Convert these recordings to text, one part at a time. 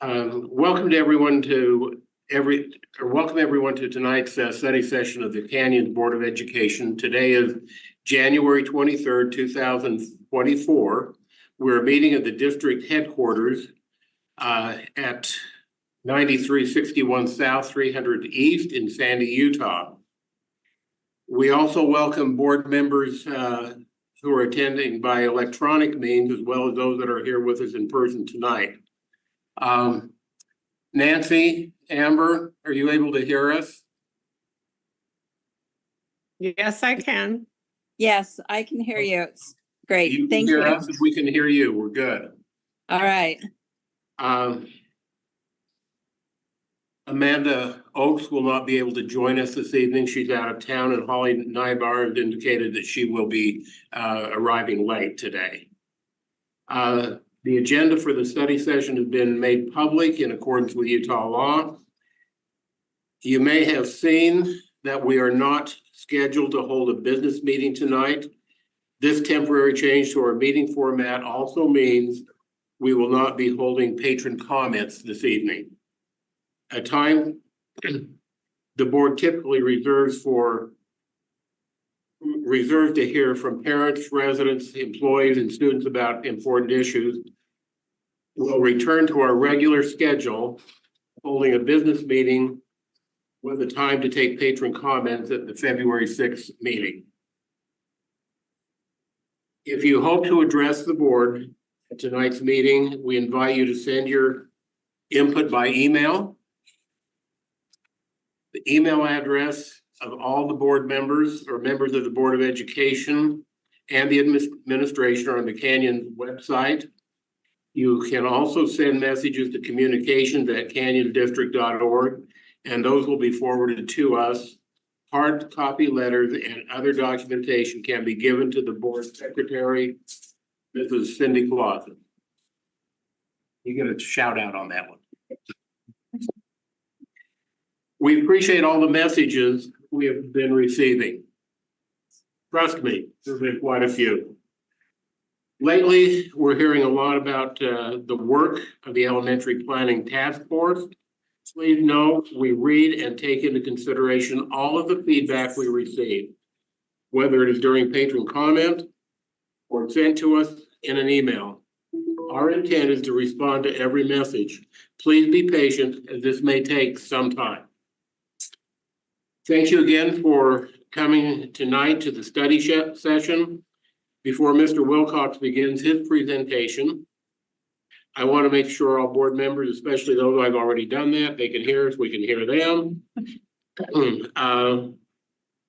Welcome everyone to tonight's study session of the Canyons Board of Education. Today is January 23rd, 2024. We're meeting at the district headquarters at 9361 South 300 East in Sandy, Utah. We also welcome board members who are attending by electronic means, as well as those that are here with us in person tonight. Nancy, Amber, are you able to hear us? Yes, I can. Yes, I can hear you. It's great. You Thank hear you. us? If we can hear you, we're good. All right. Amanda Oakes will not be able to join us this evening. She's out of town, and Holly Nybar has indicated that she will be arriving late today. The agenda for the study session has been made public in accordance with Utah law. You may have seen that we are not scheduled to hold a business meeting tonight. This temporary change to our meeting format also means we will not be holding patron comments this evening. A time the board typically reserves to hear from parents, residents, employees, and students about important issues. We'll return to our regular schedule, holding a business meeting with a time to take patron comments at the February 6th meeting. If you hope to address the board at tonight's meeting, we invite you to send your input by email. The email address of all the board members or members of the Board of Education and the administration are on the Canyons website. You can also send messages to communications@canyonsdistrict.org, and those will be forwarded to us. Hard copy letters and other documentation can be given to the board secretary, Mrs. Cindy Clausen. You get a shout out on that one. We appreciate all the messages we have been receiving. Trust me, there's been quite a few. Lately, we're hearing a lot about the work of the Elementary Planning Task Force. Please know we read and take into consideration all of the feedback we receive, whether it is during patron comment or sent to us in an email. Our intent is to respond to every message. Please be patient, as this may take some time. Thank you again for coming tonight to the study session. Before Mr. Wilcox begins his presentation, I want to make sure all board members, especially those I've already done that, they can hear us, we can hear them.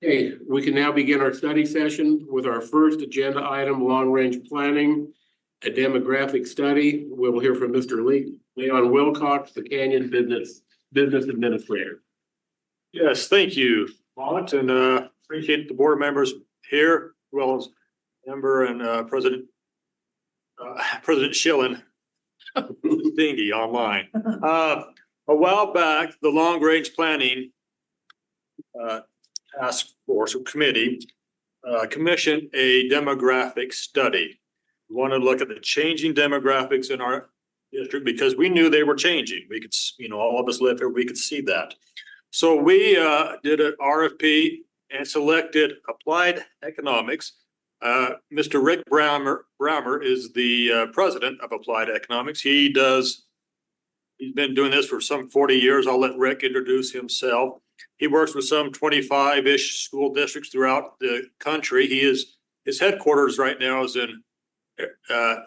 Okay, we can now begin our study session with our first agenda item, long-range planning, a demographic study. We'll hear from Mr. Leon Wilcox, the Canyon Business Administrator. Yes, thank you, Mont, and appreciate the board members here, as well as Amber and President Schillen, Stingy online. A while back, the long range planning task force or committee commissioned a demographic study. We want to look at the changing demographics in our district because we knew they were changing. We could, all of us live here, we could see that. So we did an RFP and selected applied economics. Mr. Rick Browmer is the president of Applied Economics. He's been doing this for some 40 years. I'll let Rick introduce himself. He works with some 25-ish school districts throughout the country. His headquarters right now is in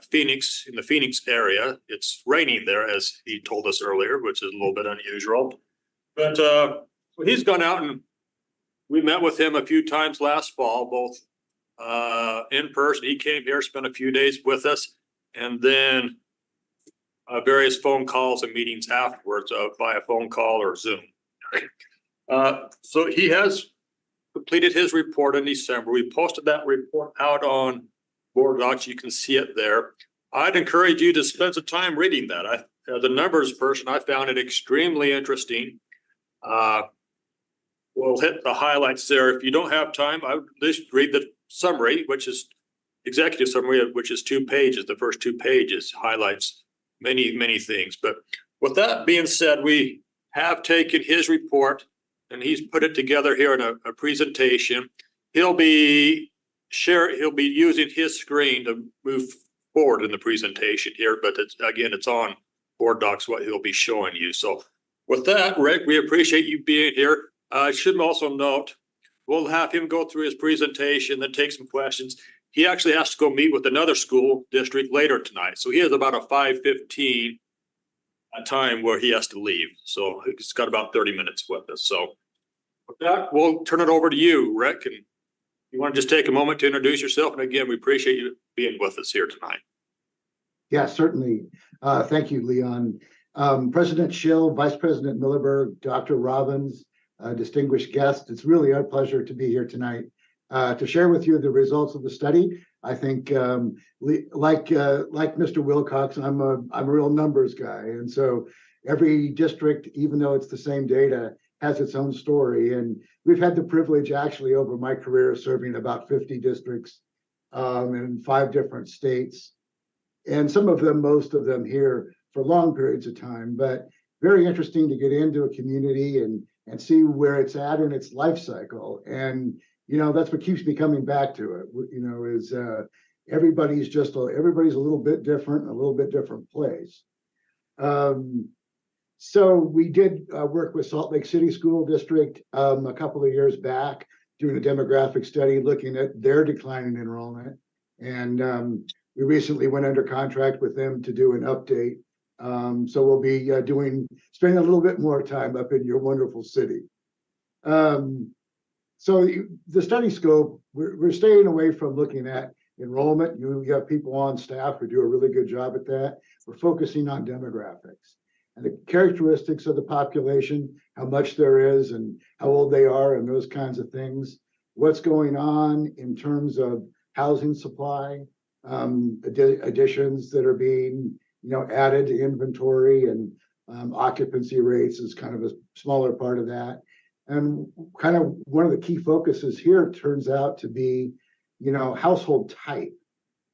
Phoenix, in the Phoenix area. It's raining there, as he told us earlier, which is a little bit unusual. But he's gone out, and we met with him a few times last fall, both in person. He came here, spent a few days with us, and then various phone calls and meetings afterwards via phone call or Zoom. So he has completed his report in December. We posted that report out on Board Docs. You can see it there. I'd encourage you to spend some time reading that. As a numbers person, I found it extremely interesting. We'll hit the highlights there. If you don't have time, I would just read the summary, which is executive summary, which is 2 pages. The first 2 pages highlights many things. But With that being said, we have taken his report and he's put it together here in a presentation. He'll be using his screen to move forward in the presentation here, but it's on board docs what he'll be showing you. So with that, Rick, we appreciate you being here. I should also note, we'll have him go through his presentation, then take some questions. He actually has to go meet with another school district later tonight. So he has about a 5:15 time where he has to leave. So he's got about 30 minutes with us. So with that, we'll turn it over to you, Rick. And you want to just take a moment to introduce yourself? And again, we appreciate you being with us here tonight. Yeah, certainly. Thank you, Leon. President Schill, Vice President Milliberg, Dr. Robbins, distinguished guests. It's really a pleasure to be here tonight to share with you the results of the study. I think, like Mr. Wilcox, I'm a real numbers guy, and so every district, even though it's the same data, has its own story. And we've had the privilege, actually, over my career, of serving about 50 districts in 5 different states, and most of them here for long periods of time. But very interesting to get into a community and see where it's at in its life cycle. And that's what keeps me coming back to it. Is everybody's a little bit different, a little bit different place. So we did work with Salt Lake City School District a couple of years back, doing a demographic study looking at their decline in enrollment. And we recently went under contract with them to do an update. So we'll be spending a little bit more time up in your wonderful city. So the study scope, we're staying away from looking at enrollment. You have people on staff who do a really good job at that. We're focusing on demographics and the characteristics of the population, how much there is and how old they are and those kinds of things. What's going on in terms of housing supply, additions that are being added to inventory, and occupancy rates is kind of a smaller part of that. And kind of one of the key focuses here turns out to be, household type,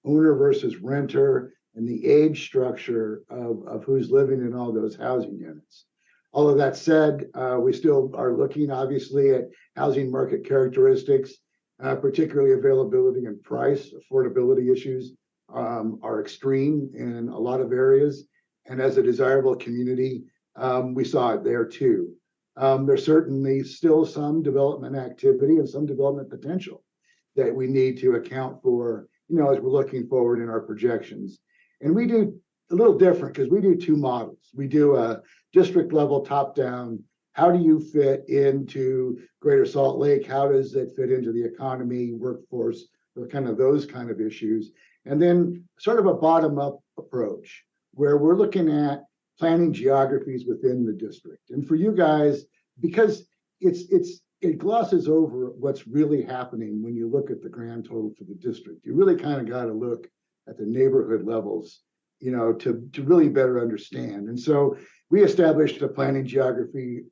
owner versus renter, and the age structure of who's living in all those housing units. All of that said, we still are looking, obviously, at housing market characteristics, particularly availability and price. Affordability issues are extreme in a lot of areas. And as a desirable community, we saw it there too. There's certainly still some development activity and some development potential that we need to account for, as we're looking forward in our projections. And we do a little different because we do 2 models. We do a district level top down. How do you fit into Greater Salt Lake? How does it fit into the economy, workforce, those kind of issues? And then sort of a bottom up approach where we're looking at planning geographies within the district. And for you guys, because it glosses over what's really happening when you look at the grand total for the district. You really kind of got to look at the neighborhood levels, to really better understand. And so we established a planning geography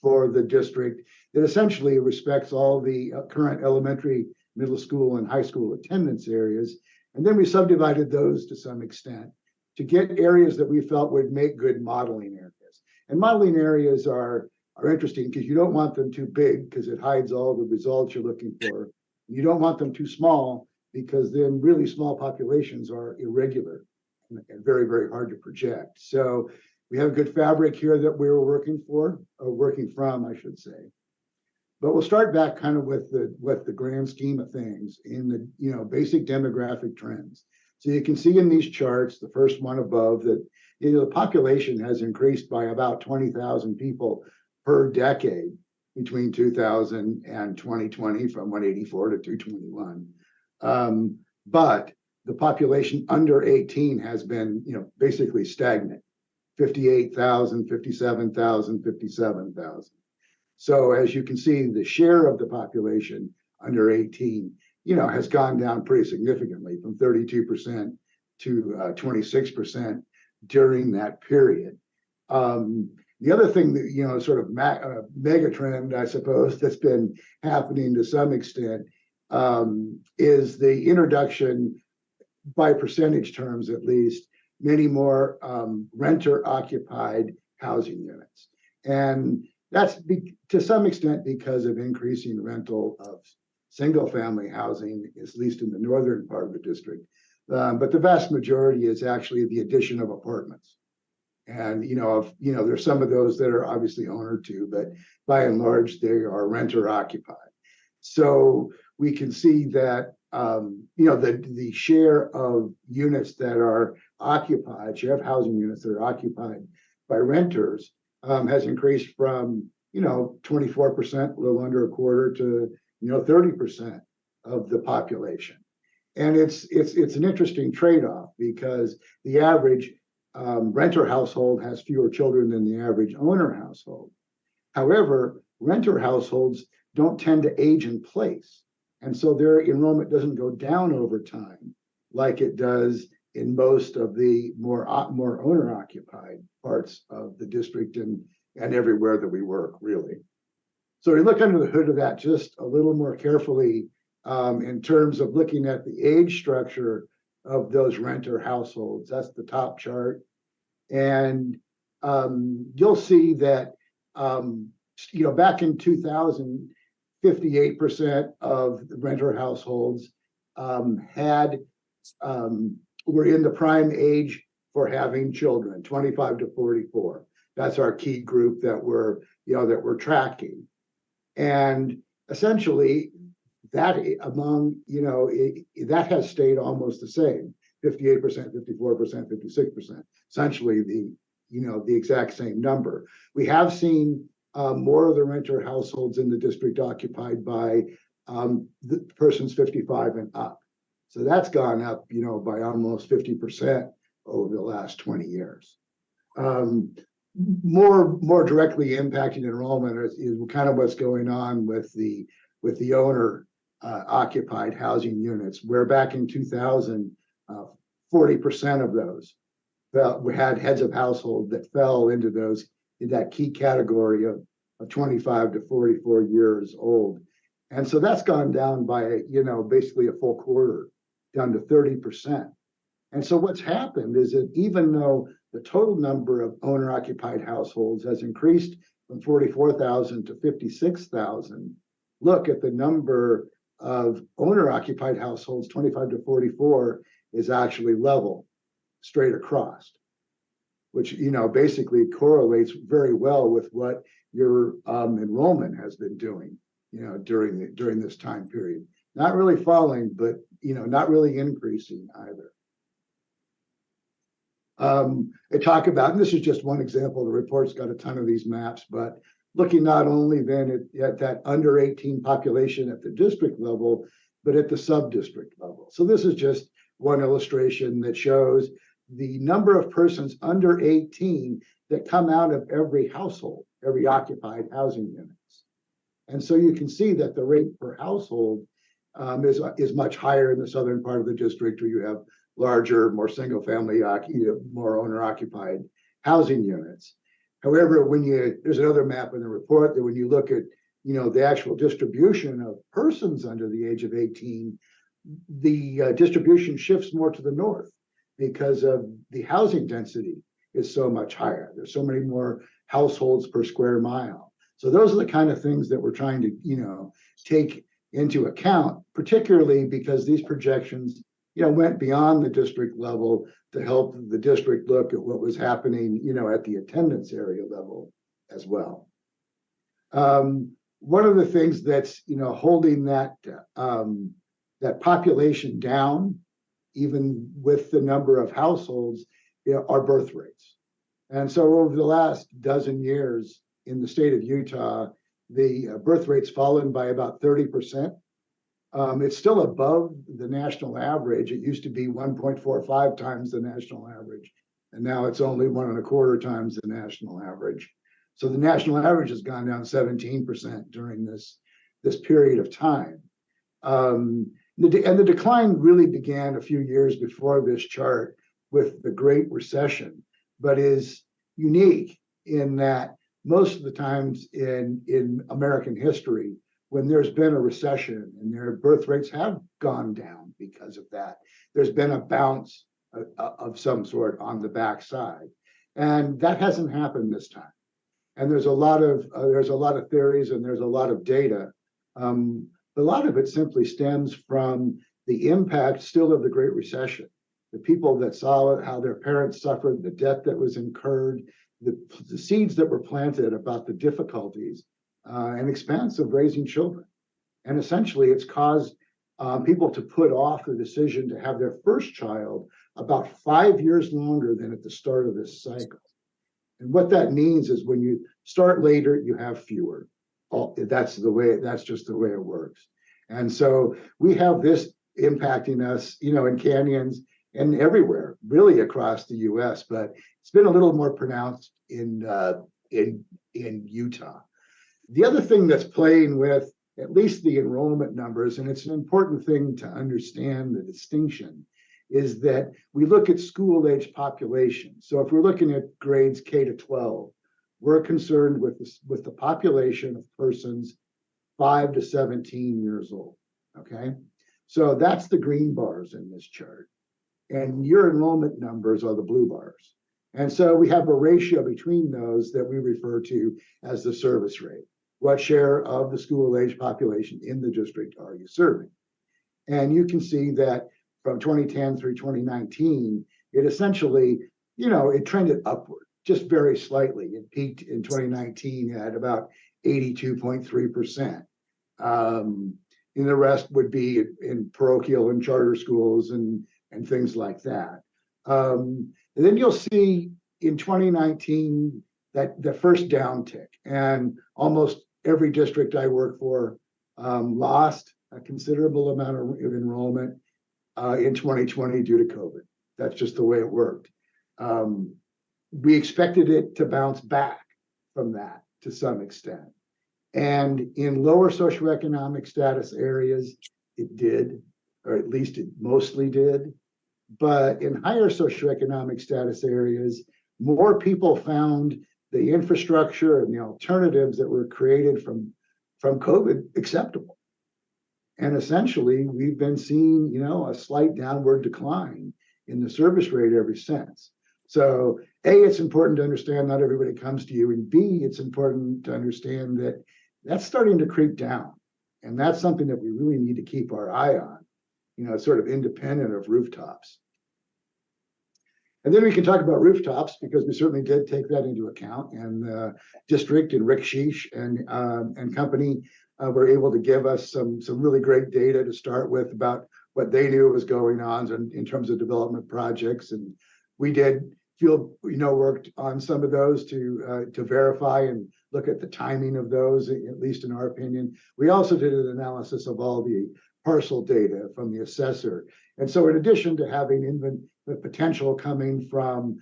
for the district that essentially respects all the current elementary, middle school, and high school attendance areas. And then we subdivided those to some extent to get areas that we felt would make good modeling areas. And modeling areas are interesting because you don't want them too big because it hides all the results you're looking for. You don't want them too small because then really small populations are irregular and very, very hard to project. So we have a good fabric here that we were working from, I should say. But we'll start back kind of with the grand scheme of things in the basic demographic trends. So you can see in these charts, the first one above, that the population has increased by about 20,000 people per decade between 2000 and 2020, from 184 to 221. But the population under 18 has been, basically stagnant. 58,000, 57,000, 57,000. So as you can see, the share of the population under 18, has gone down pretty significantly from 32% to 26% during that period. The other thing that, sort of mega trend, I suppose, that's been happening to some extent is the introduction, by percentage terms at least, many more renter occupied housing units. And that's to some extent because of increasing rental of single family housing, at least in the northern part of the district. But the vast majority is actually the addition of apartments. And, there's some of those that are obviously owner too, but by and large, they are renter occupied. So we can see that, the share of units that are occupied, share of housing units that are occupied by renters has increased from, 24%, a little under a quarter, to, 30% of the population. And it's an interesting trade-off because the average renter household has fewer children than the average owner household. However, renter households don't tend to age in place. And so their enrollment doesn't go down over time like it does in most of the more owner-occupied parts of the district and everywhere that we work, really. So we look under the hood of that just a little more carefully in terms of looking at the age structure of those renter households. That's the top chart. And you'll see that, back in 2000, 58% of the renter households were in the prime age for having children, 25 to 44. That's our key group that we're tracking. And essentially that that has stayed almost the same, 58%, 54%, 56%, essentially the exact same number. We have seen more of the renter households in the district occupied by the persons 55 and up. So that's gone up, by almost 50% over the last 20 years. More directly impacting enrollment is kind of what's going on with the owner occupied housing units, where back in 2000, 40% of those had heads of household that fell into that key category of 25 to 44 years old. And so that's gone down by, basically a full quarter, down to 30%. And so what's happened is that even though the total number of owner-occupied households has increased from 44,000 to 56,000, look at the number of owner-occupied households, 25 to 44, is actually level, straight across, which, basically correlates very well with what your enrollment has been doing, during this time period. Not really falling, but, not really increasing either. They talk about, and this is just one example, the report's got a ton of these maps, but looking not only then at that under 18 population at the district level, but at the sub-district level. So this is just one illustration that shows the number of persons under 18 that come out of every household, every occupied housing units. And so you can see that the rate per household is much higher in the southern part of the district, where you have larger, more single family, more owner occupied housing units. However, there's another map in the report that when you look at, the actual distribution of persons under the age of 18, the distribution shifts more to the north because of the housing density is so much higher. There's so many more households per square mile. So those are the kind of things that we're trying to, take into account, particularly because these projections, went beyond the district level to help the district look at what was happening, at the attendance area level as well. One of the things that's, holding that population down, even with the number of households, are birth rates. And so over the last dozen years in the state of Utah, the birth rate's fallen by about 30%. It's still above the national average. It used to be 1.45 times the national average, and now it's only 1.25 times the national average. So the national average has gone down 17% during this period of time. And the decline really began a few years before this chart with the Great Recession, but is unique in that most of the times in American history, when there's been a recession and their birth rates have gone down because of that, there's been a bounce of some sort on the backside. And that hasn't happened this time. And there's a lot of theories and there's a lot of data. A lot of it simply stems from the impact still of the Great Recession. The people that saw it, how their parents suffered, the debt that was incurred, the seeds that were planted about the difficulties and expense of raising children. And essentially, it's caused people to put off the decision to have their first child about 5 years longer than at the start of this cycle. And what that means is when you start later, you have fewer. That's just the way it works. And so we have this impacting us, in canyons and everywhere, really across the US, but it's been a little more pronounced in Utah. The other thing that's playing with at least the enrollment numbers, and it's an important thing to understand the distinction, is that we look at school-age population. So if we're looking at grades K to 12, we're concerned with the population of persons 5 to 17 years old, okay? So that's the green bars in this chart. And your enrollment numbers are the blue bars. And so we have a ratio between those that we refer to as the service rate. What share of the school-age population in the district are you serving? And you can see that from 2010 through 2019, it essentially, it trended upward, just very slightly. It peaked in 2019 at about 82.3%. And the rest would be in parochial and charter schools and things like that. And then you'll see in 2019 that the first downtick, and almost every district I work for lost a considerable amount of enrollment in 2020 due to COVID. That's just the way it worked. We expected it to bounce back from that to some extent. And in lower socioeconomic status areas, it did, or at least it mostly did. But in higher socioeconomic status areas, more people found the infrastructure and the alternatives that were created from COVID acceptable. And essentially, we've been seeing, a slight downward decline in the service rate ever since. So A, it's important to understand not everybody comes to you, and B, it's important to understand that that's starting to creep down. And that's something that we really need to keep our eye on, sort of independent of rooftops. And then we can talk about rooftops because we certainly did take that into account. And the district and Rick Sheesh and company were able to give us some really great data to start with about what they knew was going on in terms of development projects. And we did worked on some of those to verify and look at the timing of those, at least in our opinion. We also did an analysis of all the parcel data from the assessor. And so in addition to having the potential coming from,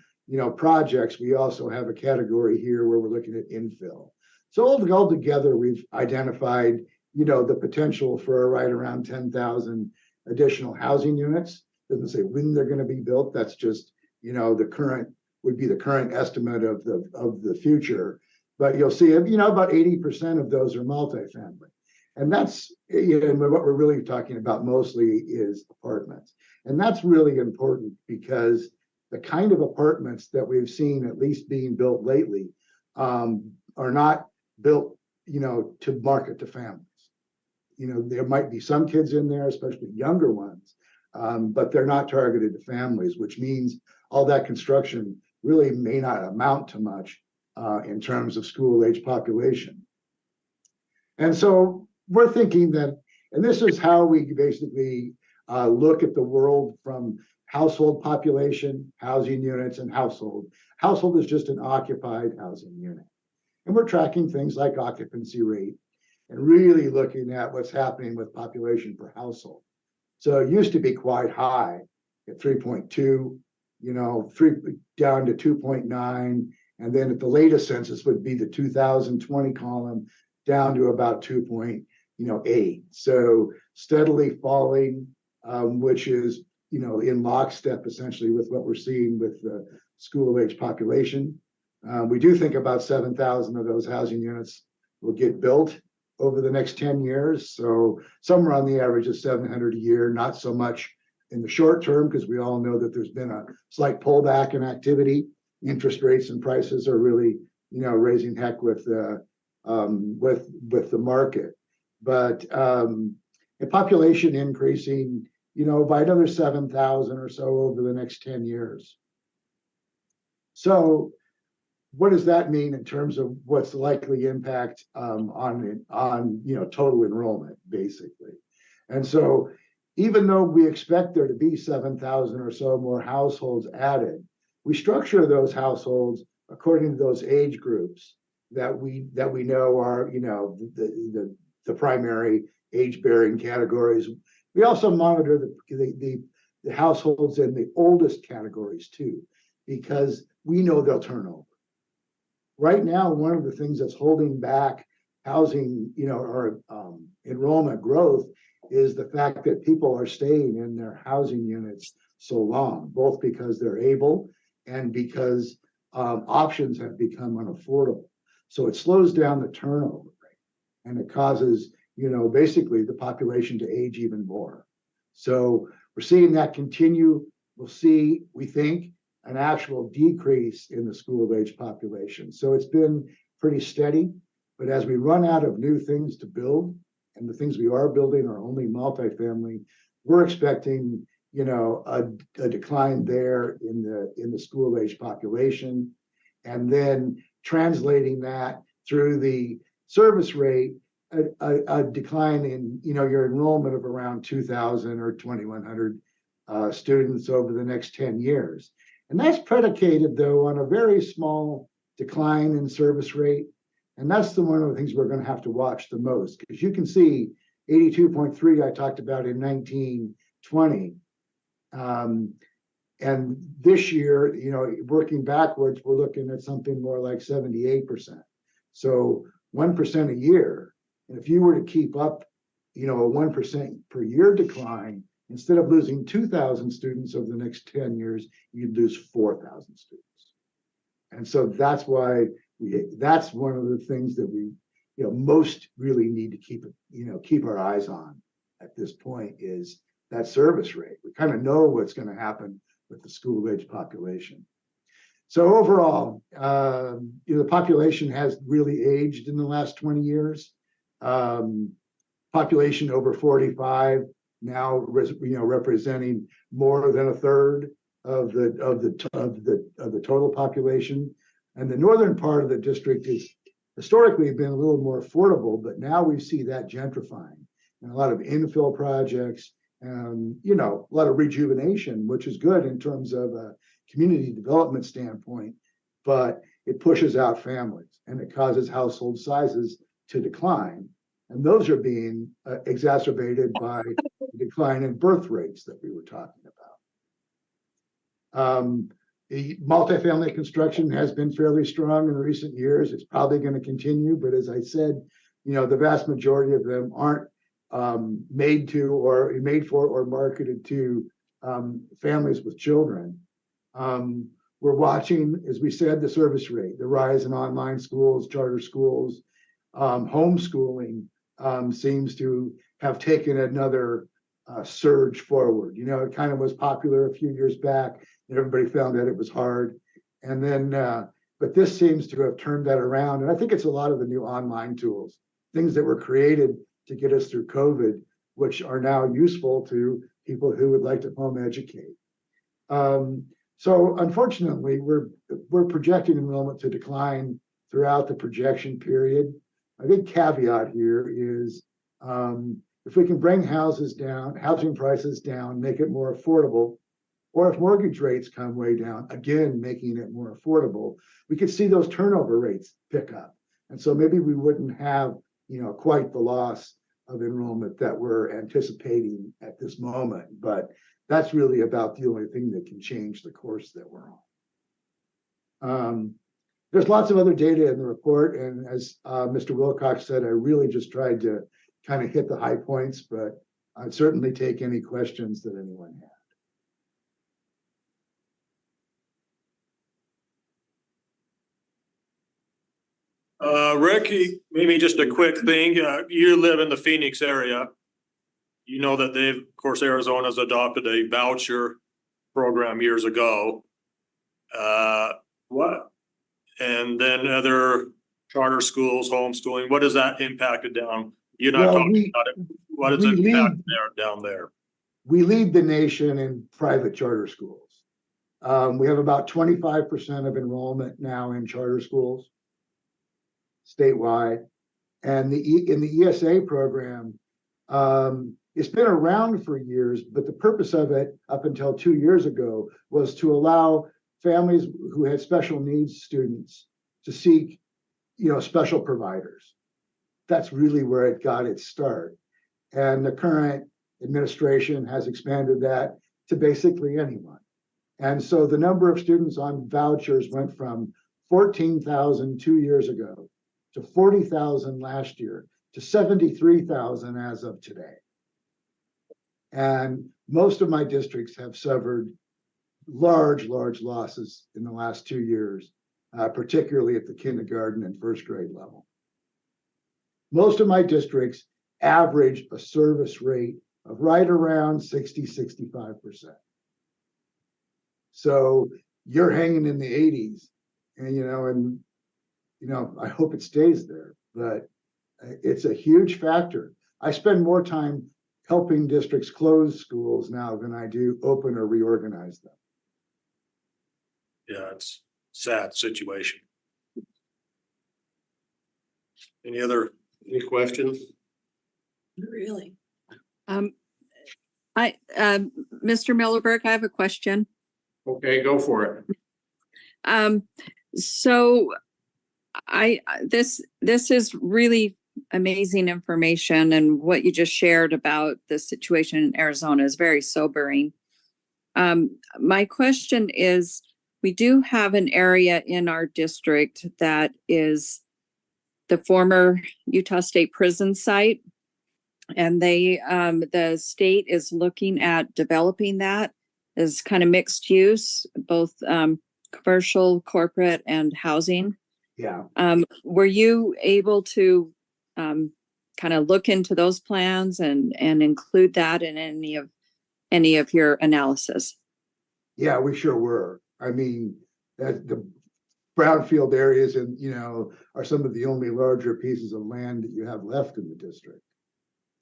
projects, we also have a category here where we're looking at infill. So all together, we've identified, the potential for right around 10,000 additional housing units. Doesn't say when they're going to be built. That's just, the current estimate of the future. But you'll see, about 80% of those are multifamily. And that's, what we're really talking about mostly is apartments. And that's really important because the kind of apartments that we've seen, at least being built lately, are not built, to market to families. There might be some kids in there, especially younger ones, but they're not targeted to families, which means all that construction really may not amount to much in terms of school-age population. And so we're thinking that, and this is how we basically look at the world from household population, housing units, and household. Household is just an occupied housing unit. And we're tracking things like occupancy rate and really looking at what's happening with population per household. So it used to be quite high at 3.2, 3 down to 2.9. And then at the latest census would be the 2020 column down to about 2.8. So steadily falling, which is, in lockstep essentially with what we're seeing with the school-age population. We do think about 7,000 of those housing units will get built over the next 10 years. So somewhere on the average of 700 a year, not so much in the short term, because we all know that there's been a slight pullback in activity. Interest rates and prices are really, raising heck with the market. But a population increasing, by another 7,000 or so over the next 10 years. So what does that mean in terms of what's the likely impact on total enrollment, basically? And so even though we expect there to be 7,000 or so more households added, we structure those households according to those age groups that we know are the primary age-bearing categories. We also monitor the households in the oldest categories too, because we know they'll turn over. Right now, one of the things that's holding back housing, or enrollment growth is the fact that people are staying in their housing units so long, both because they're able and because options have become unaffordable. So it slows down the turnover rate, and it causes, basically the population to age even more. So we're seeing that continue. We'll see, we think, an actual decrease in the school-age population. So it's been pretty steady, but as we run out of new things to build, and the things we are building are only multifamily, we're expecting, a decline there in the school-age population, and then translating that through the service rate, a decline in, your enrollment of around 2,000 or 2,100 students over the next 10 years. And that's predicated, though, on a very small decline in service rate. And that's one of the things we're going to have to watch the most, because you can see 82.3 I talked about in 1920. And this year, working backwards, we're looking at something more like 78%. So 1% a year. And if you were to keep up, a 1% per year decline, instead of losing 2,000 students over the next 10 years, you'd lose 4,000 students. And so that's why that's one of the things that we, most really need to keep our eyes on at this point is that service rate. We kind of know what's going to happen with the school-age population. So overall, the population has really aged in the last 20 years. Population over 45 now, representing more than a third of the total population. And the northern part of the district is historically been a little more affordable, but now we see that gentrifying and a lot of infill projects and, a lot of rejuvenation, which is good in terms of a community development standpoint, but it pushes out families and it causes household sizes to decline. And those are being exacerbated by the decline in birth rates that we were talking about. The multifamily construction has been fairly strong in recent years. It's probably going to continue, but as I said, the vast majority of them aren't made for or marketed to families with children. We're watching, as we said, the service rate, the rise in online schools, charter schools, homeschooling seems to have taken another surge forward. It kind of was popular a few years back, and everybody found that it was hard. And then, but this seems to have turned that around. And I think it's a lot of the new online tools, things that were created to get us through COVID, which are now useful to people who would like to home educate. So unfortunately, we're projecting enrollment to decline throughout the projection period. I think caveat here is if we can bring housing prices down, make it more affordable, or if mortgage rates come way down, again, making it more affordable, we could see those turnover rates pick up. And so maybe we wouldn't have, quite the loss of enrollment that we're anticipating at this moment. But that's really about the only thing that can change the course that we're on. There's lots of other data in the report. And as Mr. Wilcox said, I really just tried to kind of hit the high points, but I'd certainly take any questions that anyone has. Rick, maybe just a quick thing. You live in the Phoenix area. you know that they've, of course, Arizona's adopted a voucher program years ago. What? And then other charter schools, homeschooling, what has that impacted down? You're not Well, talking about it. What is we it lead- impact there, down there? We lead the nation in private charter schools. We have about 25% of enrollment now in charter schools statewide. And in the ESA program, it's been around for years, but the purpose of it up until 2 years ago was to allow families who had special needs students to seek, special providers. That's really where it got its start. And the current administration has expanded that to basically anyone. And so the number of students on vouchers went from 14,000 2 years ago to 40,000 last year to 73,000 as of today. And most of my districts have suffered large losses in the last 2 years, particularly at the kindergarten and first grade level. Most of my districts average a service rate of right around 60-65%. So you're hanging in the 80s, and I hope it stays there, but it's a huge factor. I spend more time helping districts close schools now than I do open or reorganize them. Yeah, it's a sad situation. Any questions? Really? Mr. Millerberg, I have a question. Okay, go for it. So this is really amazing information, and what you just shared about the situation in Arizona is very sobering. My question is, we do have an area in our district that is the former Utah State Prison site, and the state is looking at developing that as kind of mixed use, both commercial, corporate, and housing. Yeah. Were you able to kind of look into those plans and include that in any of your analysis? Yeah, we sure were. I mean, that the brownfield areas and are some of the only larger pieces of land that you have left in the district.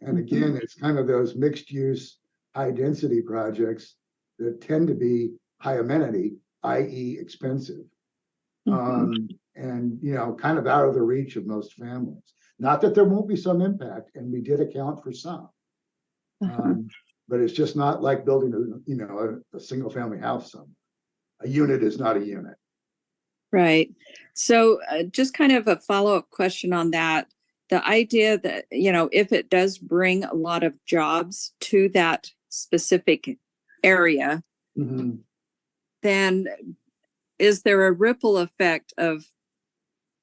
And again, it's kind of those mixed use, high density projects that tend to be high amenity, i.e. expensive. And kind of out of the reach of most families. Not that there won't be some impact, and we did account for some. But it's just not like building a single family house somewhere. A unit is not a unit. Right. So just kind of a follow-up question on that. The idea that, if it does bring a lot of jobs to that specific area, then is there a ripple effect of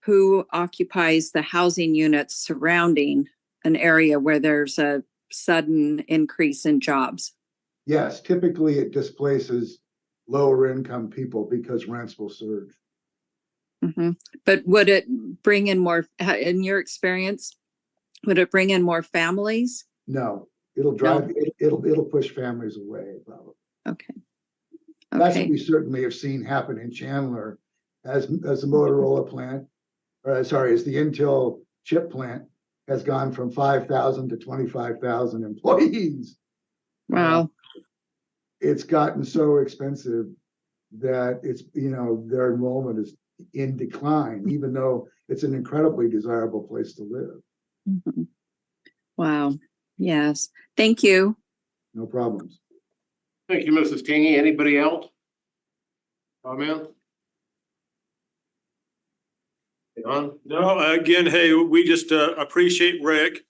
who occupies the housing units surrounding an area where there's a sudden increase in jobs? Yes, typically it displaces lower income people because rents will surge. But would it bring in more, in your experience, would it bring in more families? No, it'll drive, it'll push families away, probably. Okay. That's what we certainly have seen happen in Chandler as the Motorola plant, as the Intel chip plant has gone from 5,000 to 25,000 employees. Wow. It's gotten so expensive that it's, their enrollment is in decline, even though it's an incredibly desirable place to live. Wow. Yes. Thank you. No problems. Thank you, Mrs. Kingy. Anybody else? Comment? John? No, again, hey, we just appreciate Rick.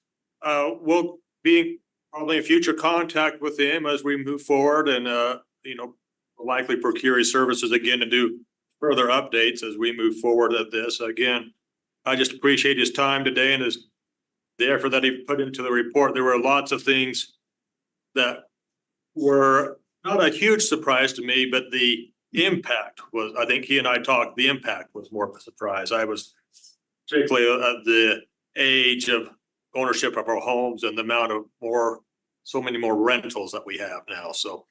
We'll be probably in future contact with him as we move forward, and likely procure his services again to do further updates as we move forward at this. Again, I just appreciate his time today and the effort that he put into the report. There were lots of things that were not a huge surprise to me, but the impact was, I think he and I talked, the impact was more of a surprise. I was particularly at the age of ownership of our homes and the amount of more so many more rentals that we have now. So,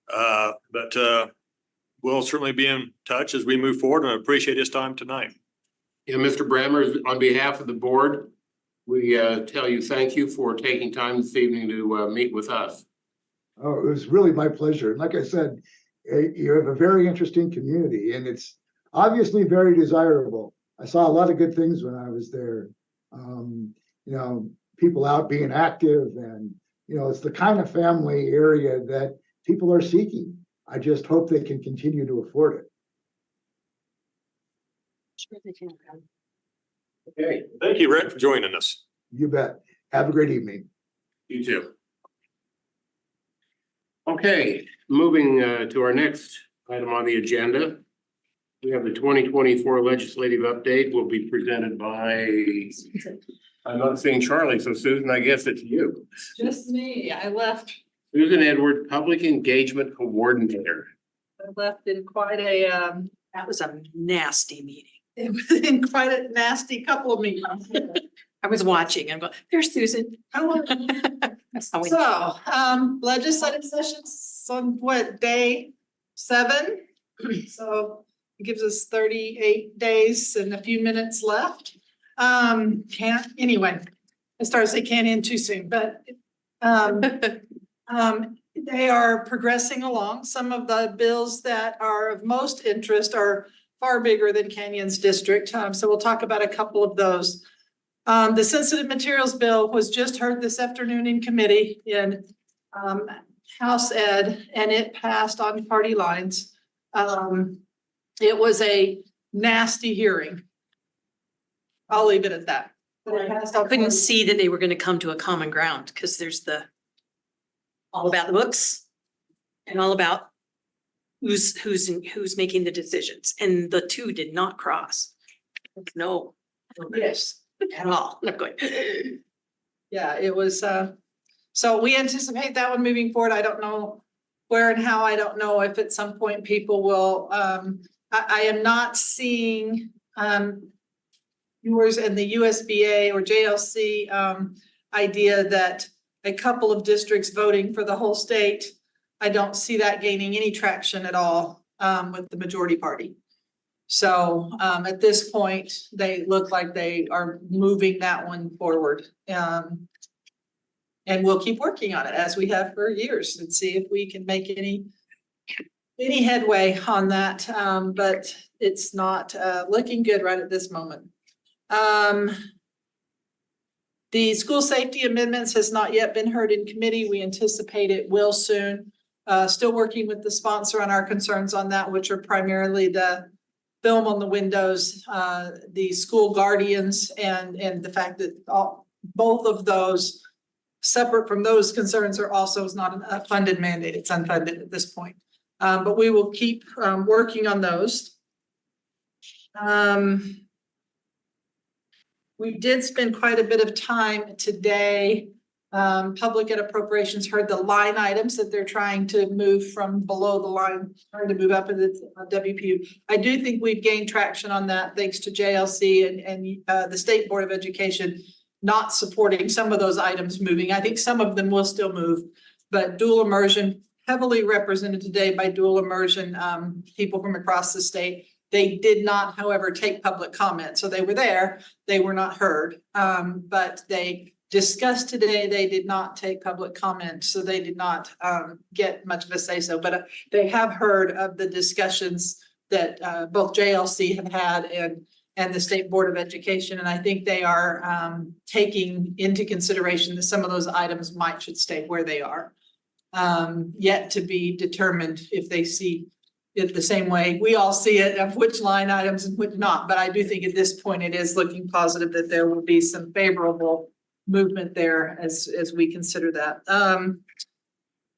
but we'll certainly be in touch as we move forward, and I appreciate his time tonight. Yeah, Mr. Brammer, on behalf of the board, we tell you thank you for taking time this evening to meet with us. Oh, it was really my pleasure. And like I said, you have a very interesting community, and it's obviously very desirable. I saw a lot of good things when I was there. You know, people out being active, and you know, it's the kind of family area that people are seeking. I just hope they can continue to afford it. Sure they can. Okay, Thank you, Rick, for joining us. You bet. Have a great evening. you too. Okay, moving to our next item on the agenda. We have the 2024 legislative update will be presented by, I'm not seeing Charlie, so Susan, I guess it's you. Just me. I left Susan Edwards, Public Engagement Coordinator. in quite a, That was a nasty meeting. it was in quite a nasty couple of meetings. I was watching and going, there's Susan. Hello. That's how we. So, legislative sessions on what, day 7? So it gives us 38 days and a few minutes left. Anyway, I started to say can't end too soon, but, they are progressing along. Some of the bills that are of most interest are far bigger than Canyon's district. So we'll talk about a couple of those. The sensitive materials bill was just heard this afternoon in committee in House Ed, and it passed on party lines. It was a nasty hearing. I'll leave it at that. But it passed on I couldn't party- see that they were gonna come to a common ground, because there's all about the books and all about who's making the decisions, and the two did not cross. No. Yes. At all. I'm going. Yeah, it was, so we anticipate that one moving forward. I don't know where and how. I don't know if at some point people will, I am not seeing, yours and the USBA or JLC, idea that a couple of districts voting for the whole state. I don't see that gaining any traction at all, with the majority party. So at this point, they look like they are moving that one forward. And we'll keep working on it as we have for years and see if we can make any headway on that. But it's not looking good right at this moment. The school safety amendments has not yet been heard in committee. We anticipate it will soon. Still working with the sponsor on our concerns on that, which are primarily the film on the windows, the school guardians, and the fact that both of those, separate from those concerns, are also is not a funded mandate. It's unfunded at this point. But we will keep working on those. We did spend quite a bit of time today. Public and appropriations heard the line items that they're trying to move from below the line, trying to move up in the WPU. I do think we've gained traction on that thanks to JLC and the State Board of Education not supporting some of those items moving. I think some of them will still move, but dual immersion, heavily represented today by dual immersion people from across the state. They did not, however, take public comment. So they were there, they were not heard, but they discussed today. They did not take public comment, so they did not get much of a say so, but they have heard of the discussions that both JLC have had and the State Board of Education. And I think they are taking into consideration that some of those items should stay where they are. Yet to be determined if they see it the same way we all see it, of which line items and which not. But I do think at this point it is looking positive that there will be some favorable movement there as we consider that.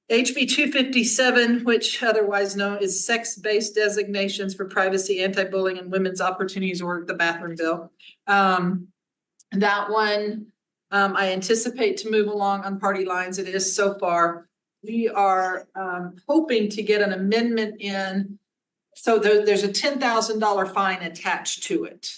HB 257, which otherwise known as sex-based designations for privacy, anti-bullying, and women's opportunities, or the bathroom bill. That one, I anticipate to move along on party lines. It is so far. We are hoping to get an amendment in. So there's a $10,000 fine attached to it.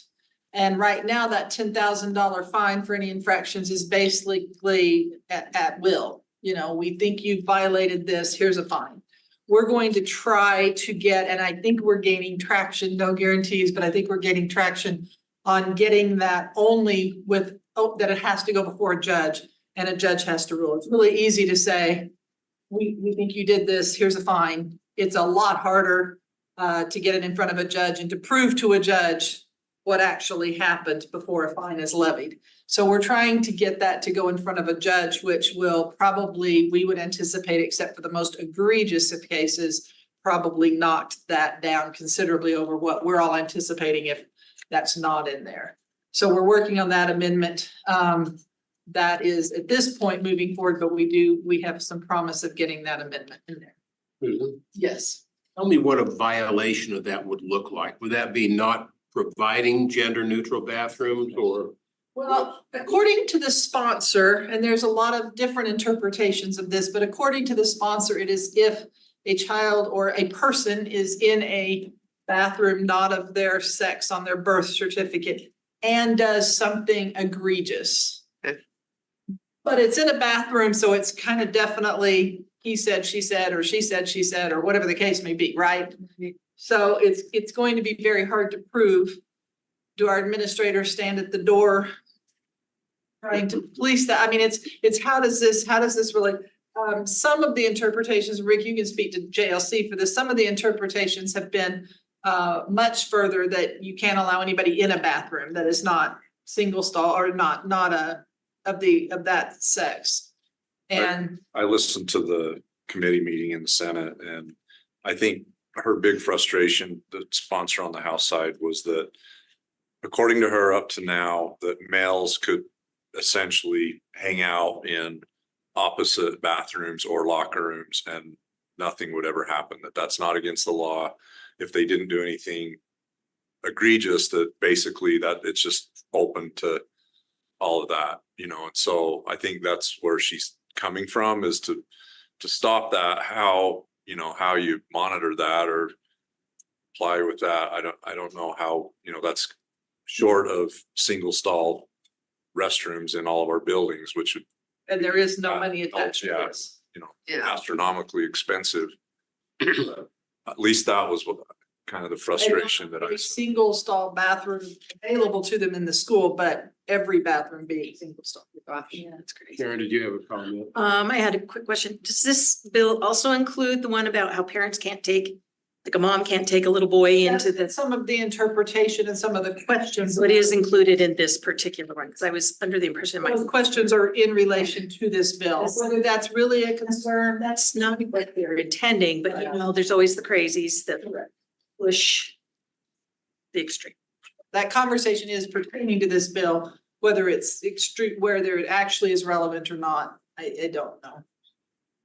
And right now that $10,000 fine for any infractions is basically at will. you know, we think you violated this, here's a fine. We're going to try to get, and I think we're gaining traction, no guarantees, but I think we're gaining traction on getting that only with, that it has to go before a judge and a judge has to rule. It's really easy to say, we think you did this, here's a fine. It's a lot harder to get it in front of a judge and to prove to a judge what actually happened before a fine is levied. So we're trying to get that to go in front of a judge, which will probably, we would anticipate, except for the most egregious of cases, probably knocked that down considerably over what we're all anticipating if that's not in there. So we're working on that amendment. That is at this point moving forward, but we have some promise of getting that amendment in there. Yes. Tell me what a violation of that would look like. Would that be not providing gender neutral bathrooms or? Well, according to the sponsor, and there's a lot of different interpretations of this, but according to the sponsor, it is if a child or a person is in a bathroom not of their sex on their birth certificate and does something egregious. Okay. But it's in a bathroom, so it's kind of definitely he said, she said, or she said, she said, or whatever the case may be, right? So it's going to be very hard to prove. Do our administrators stand at the door trying to police that? I mean, it's how does this relate? Some of the interpretations, Rick, you can speak to JLC for this. Some of the interpretations have been much further that you can't allow anybody in a bathroom that is not single stall or not of that sex. And I listened to the committee meeting in the Senate, and I think her big frustration, the sponsor on the House side, was that according to her up to now, that males could essentially hang out in opposite bathrooms or locker rooms and nothing would ever happen, that's not against the law. If they didn't do anything egregious, that basically that it's just open to all of that, you know. And so I think that's where she's coming from, is to stop that. How, you know, how you monitor that or apply with that, I don't know how, you know, that's short of single stall restrooms in all of our buildings, which would, and there is no money attached to this. you know, astronomically expensive. At least that was what kind of the frustration that I A saw. single stall bathroom available to them in the school, but every bathroom being single stall. Yeah, that's great. Karen, did you have a comment? I had a quick question. Does this bill also include the one about how parents can't take, like a mom can't take a little boy into That's the? some of the interpretation and some of the questions. So it is included in this particular one, because I was under the impression Those my, questions are in relation to this bill, Yes. whether that's really a concern, that's not what they're intending, but you know, there's always the crazies that push the extreme. that conversation is pertaining to this bill, whether it's extreme, whether it actually is relevant or not, I don't know.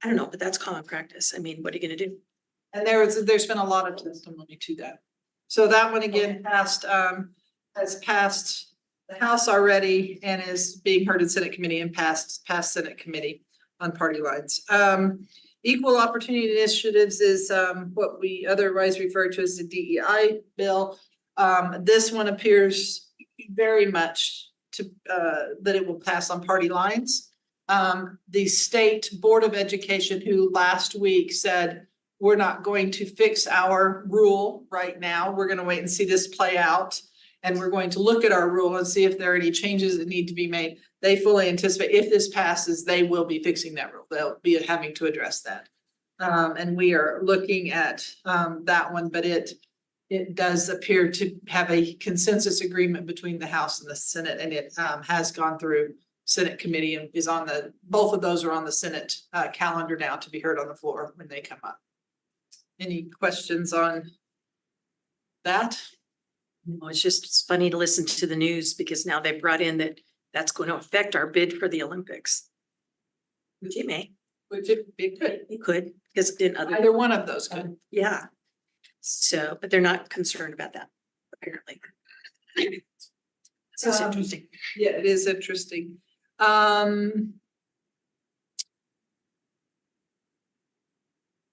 I don't know, but that's common practice. I mean, what are you gonna do? And there's been a lot of testimony to that. So that one again passed, has passed the House already and is being heard in Senate committee and passed Senate committee on party lines. Equal opportunity initiatives is what we otherwise refer to as the DEI bill. This one appears very much to that it will pass on party lines. The State Board of Education, who last week said, we're not going to fix our rule right now. We're going to wait and see this play out. And we're going to look at our rule and see if there are any changes that need to be made. They fully anticipate if this passes, they will be fixing that rule. They'll be having to address that. And we are looking at that one, but it does appear to have a consensus agreement between the House and the Senate, and it has gone through Senate committee and is on both of those are on the Senate calendar now to be heard on the floor when they come up. Any questions on that? No, it's funny to listen to the news because now they brought in that that's going to affect our bid for the Olympics. Which it may, Which it could, it could, because in other, either one of those could. yeah. So, but they're not concerned about that, apparently. So it's interesting. Yeah, it is interesting.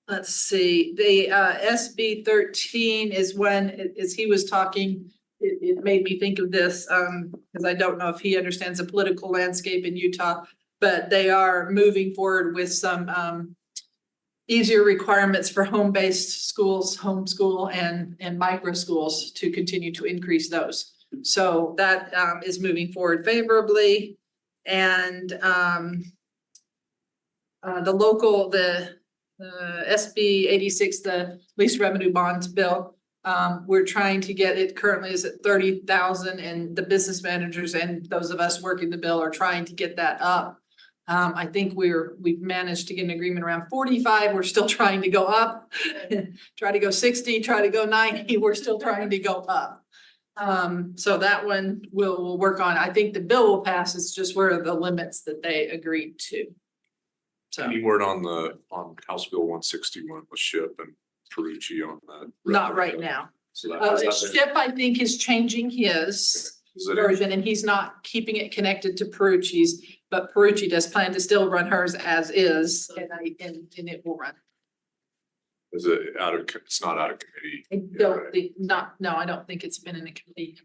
Let's see, the SB 13 is when, as he was talking, it made me think of this, because I don't know if he understands the political landscape in Utah. but they are moving forward with some easier requirements for home-based schools, homeschool and micro schools to continue to increase those. So that is moving forward favorably. And the SB 86, the lease revenue bonds bill, we're trying to get it, currently is at 30,000, and the business managers and those of us working the bill are trying to get that up. I think we've managed to get an agreement around 45. We're still trying to go up. Try to go 60, try to go 90. We're still trying to go up. So that one we'll work on. I think the bill will pass. It's just where are the limits that they agreed to. So Any word on House Bill 161 with Ship and Perucci on that? not right now. So that, Ship, I think, is changing his Is it- version, and he's not keeping it connected to Perucci's, but Perucci does plan to still run hers as is, and it will run. is it it's not out of committee? I don't think, I don't think it's been in a committee.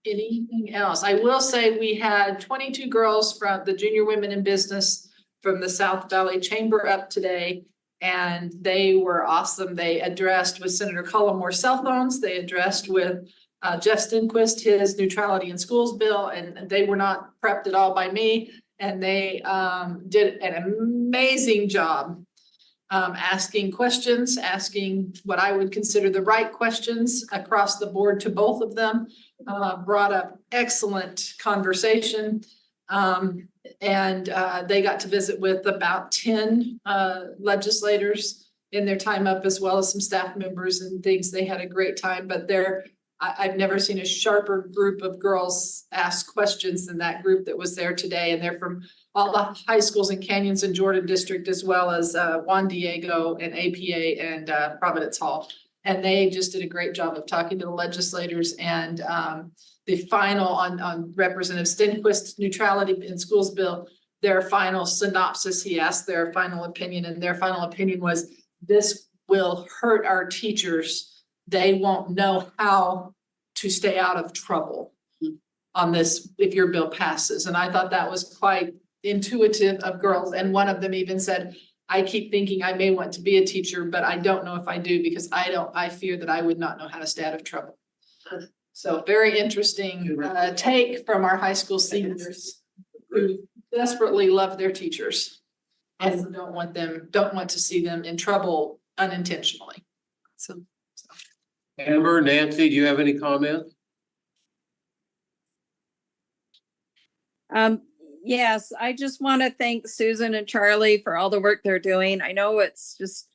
Anything else? I will say we had 22 girls from the Junior Women in Business from the South Valley Chamber up today, and they were awesome. They addressed with Senator Cullimore's cell phones. They addressed with Jeff Stenquist, his neutrality in schools bill, and they were not prepped at all by me. And they did an amazing job asking questions, asking what I would consider the right questions across the board to both of them. Brought up excellent conversation. And they got to visit with about 10 legislators in their time up, as well as some staff members and things. They had a great time, but I've never seen a sharper group of girls ask questions than that group that was there today. And they're from all the high schools in Canyons and Jordan District, as well as Juan Diego and APA and Providence Hall. And they just did a great job of talking to the legislators. And the final on Representative Stenquist's neutrality in schools bill, their final synopsis, he asked their final opinion, and their final opinion was, this will hurt our teachers. They won't know how to stay out of trouble on this if your bill passes. And I thought that was quite intuitive of girls. And one of them even said, I keep thinking I may want to be a teacher, but I don't know if I do, because I fear that I would not know how to stay out of trouble. So very interesting take from our high school seniors who desperately love their teachers and don't want to see them in trouble unintentionally. So. Amber, Nancy, do you have any comments? Yes, I just want to thank Susan and Charlie for all the work they're doing. I know it's just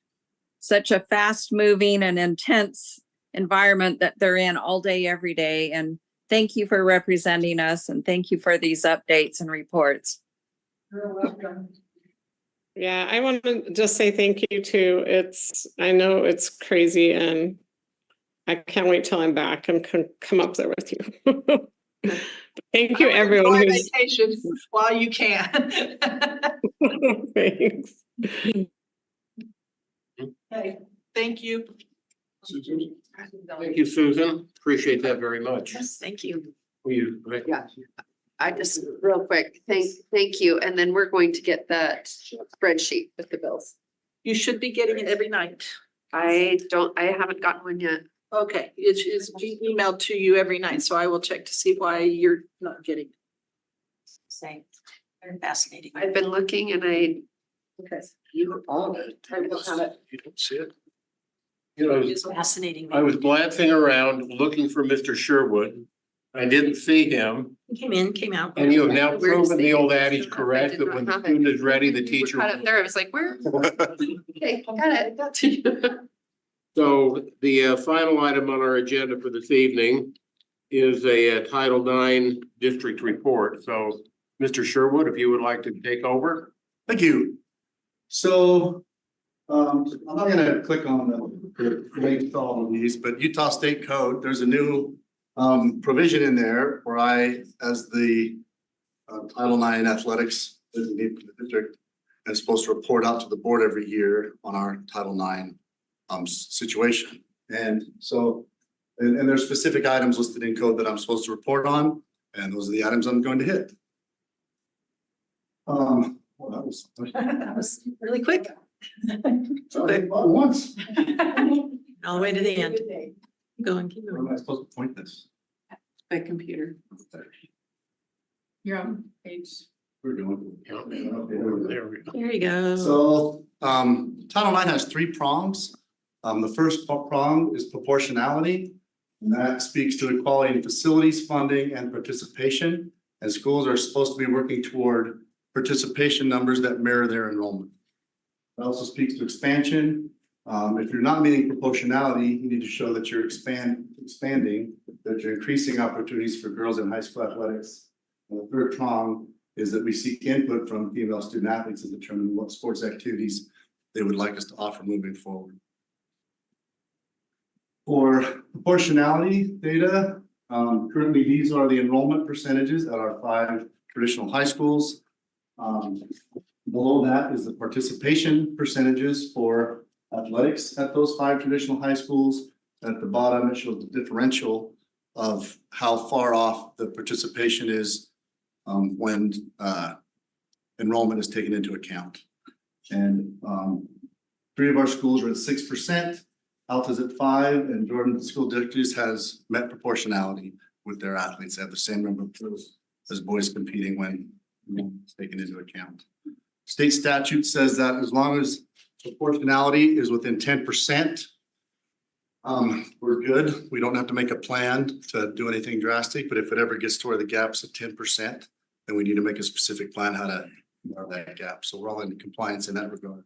such a fast moving and intense environment that they're in all day, every day. And thank you for representing us, and thank you for these updates and reports. You're welcome. Yeah, I want to just say thank you too. I know it's crazy, and I can't wait till I'm back and can come up there with you. Thank you, everyone. Enjoy vacation while you can. Thanks. Okay, thank you. Thank you, Susan. Appreciate that very much. Yes, thank you. Yeah, I just, real quick, thank you, and then we're going to get that spreadsheet with the bills. You should be getting it every night. I haven't gotten one yet. Okay, it is emailed to you every night, so I will check to see why you're not getting it. Same. Very fascinating. I've been looking and I You all. don't have it. You don't see it? You know, It's fascinating. I was glancing around looking for Mr. Sherwood. I didn't see him, He came out. and you have now Where is proven the the- old adage I correct, did that not when the have it. student is ready, the We teacher. were caught up there. I was like, where? Okay, got it. So the final item on our agenda for this evening is a Title IX district report. So Mr. Sherwood, if you would like to take over. Thank you. So, I'm not gonna click on the links to all of these, but Utah State Code, there's a new provision in there where I, as the Title IX athletics designated for the district, am supposed to report out to the board every year on our Title IX situation. And so, and there's specific items listed in code that I'm supposed to report on, and those are the items I'm going to hit. Well, that was. That was really quick. Sorry, once. All the way to the end. Keep going, keep Where am going. I supposed to point this? By computer. You're on page. We're going. There we go. There you go. So, Title IX has three prongs. The first prong is proportionality. And that speaks to equality in facilities, funding, and participation. And schools are supposed to be working toward participation numbers that mirror their enrollment. It also speaks to expansion. If you're not meeting proportionality, you need to show that you're expanding, that you're increasing opportunities for girls in high school athletics. And the third prong is that we seek input from female student athletes to determine what sports activities they would like us to offer moving forward. For proportionality data, currently these are the enrollment percentages at our 5 traditional high schools. Below that is the participation percentages for athletics at those 5 traditional high schools. At the bottom, it shows the differential of how far off the participation is when enrollment is taken into account. And 3 of our schools are at 6%, Alta's at 5%, and Jordan School District has met proportionality with their athletes. They have the same number of girls as boys competing when it's taken into account. State statute says that as long as proportionality is within 10%, we're good. We don't have to make a plan to do anything drastic, but if it ever gets to where the gap's at 10%, then we need to make a specific plan how to narrow that gap. So we're all in compliance in that regard.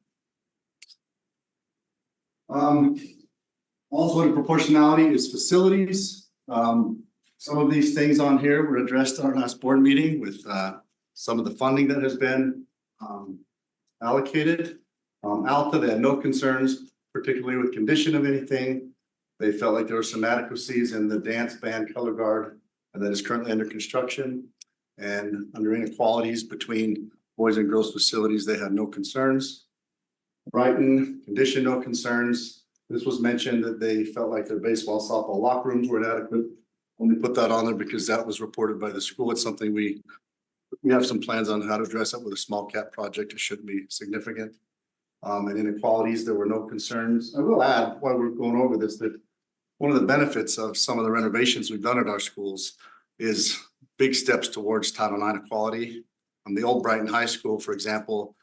Also in proportionality is facilities. Some of these things on here were addressed at our last board meeting with some of the funding that has been allocated. Alta, they had no concerns, particularly with condition of anything. They felt like there were some adequacies in the dance band color guard that is currently under construction, and under inequalities between boys and girls facilities, they had no concerns. Brighton, condition, no concerns. This was mentioned that they felt like their baseball, softball locker rooms were inadequate. Only put that on there because that was reported by the school. It's something we have some plans on how to address that with a small cap project. It shouldn't be significant. And inequalities, there were no concerns. I will add, while we're going over this, that one of the benefits of some of the renovations we've done at our schools is big steps towards Title IX equality. The old Brighton High School, for example,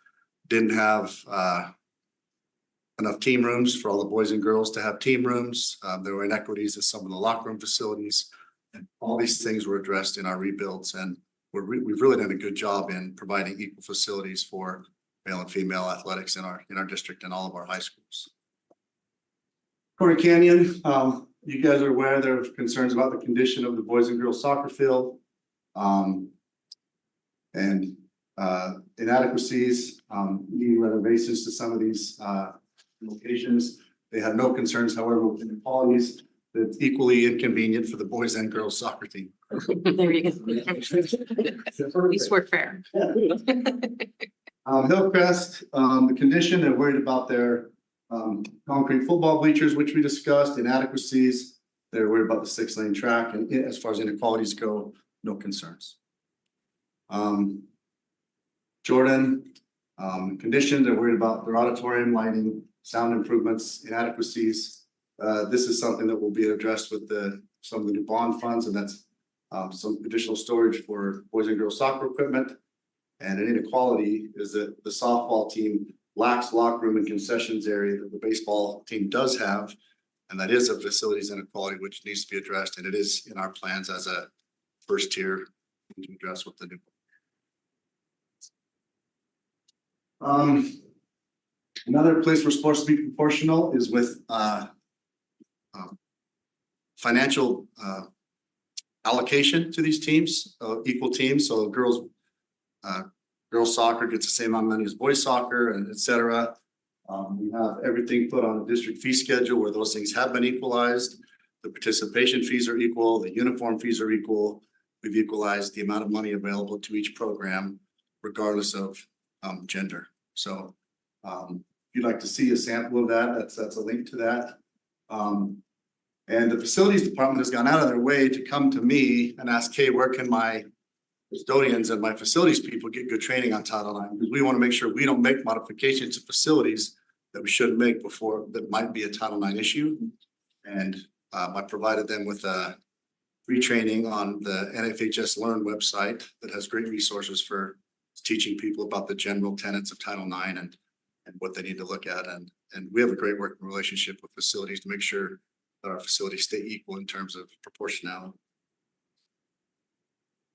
didn't have enough team rooms for all the boys and girls to have team rooms. There were inequities in some of the locker room facilities, and all these things were addressed in our rebuilds. And we've really done a good job in providing equal facilities for male and female athletics in our district and all of our high schools. Corey Canyon, you guys are aware there are concerns about the condition of the boys and girls soccer field, and inadequacies, needing renovations to some of these locations. They had no concerns, however, with inequalities. That's equally inconvenient for the boys and girls soccer team. There you go. At least we're fair. Hillcrest, the condition, they're worried about their concrete football bleachers, which we discussed, inadequacies. They're worried about the 6-lane track, and as far as inequalities go, no concerns. Jordan, condition, they're worried about their auditorium, lighting, sound improvements, inadequacies. This is something that will be addressed with some of the new bond funds, and that's some additional storage for boys and girls soccer equipment. And an inequality is that the softball team lacks locker room and concessions area that the baseball team does have. And that is a facilities inequality, which needs to be addressed. And it is in our plans as a first tier to address with the new. Another place where sports to be proportional is with financial allocation to these teams, equal teams. So girls soccer gets the same amount of money as boys soccer, and et cetera. We have everything put on a district fee schedule where those things have been equalized. The participation fees are equal, the uniform fees are equal. We've equalized the amount of money available to each program, regardless of gender. So if you'd like to see a sample of that, that's a link to that. And the facilities department has gone out of their way to come to me and ask, hey, where can my custodians and my facilities people get good training on Title IX, because we want to make sure we don't make modifications to facilities that we shouldn't make before, that might be a Title IX issue. And I provided them with a free training on the NFHS Learn website that has great resources for teaching people about the general tenets of Title IX and what they need to look at. And we have a great working relationship with facilities to make sure that our facilities stay equal in terms of proportionality.